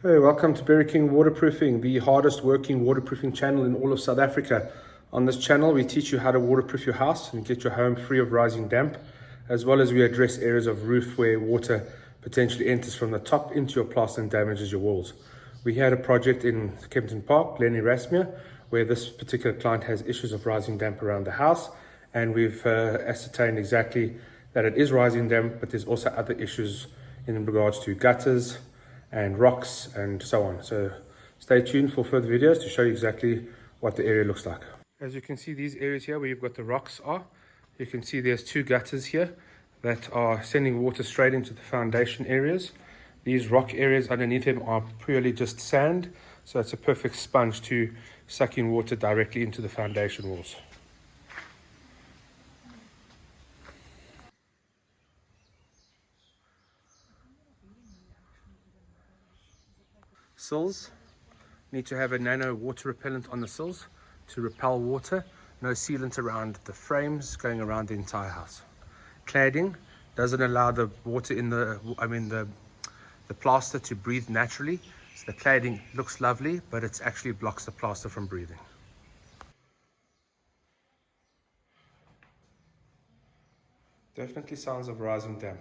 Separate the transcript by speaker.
Speaker 1: Okay, welcome to Berry King Waterproofing, the hardest working waterproofing channel in all of South Africa. On this channel, we teach you how to waterproof your house and get your home free of rising damp, as well as we address areas of roof where water potentially enters from the top into your plaster and damages your walls. We had a project in Kempton Park, Glen Erasmia, where this particular client has issues of rising damp around the house, and we've ascertained exactly that it is rising damp, but there's also other issues in regards to gutters and rocks and so on. So stay tuned for further videos to show you exactly what the area looks like. As you can see, these areas here where you've got the rocks are, you can see there's two gutters here that are sending water straight into the foundation areas. These rock areas underneath them are purely just sand, so it's a perfect sponge to suck in water directly into the foundation walls. Sills need to have a nano water repellent on the sills to repel water. No sealant around the frames going around the entire house. Cladding doesn't allow the water in the plaster to breathe naturally. So the cladding looks lovely, but it actually blocks the plaster from breathing. Definitely signs of rising damp.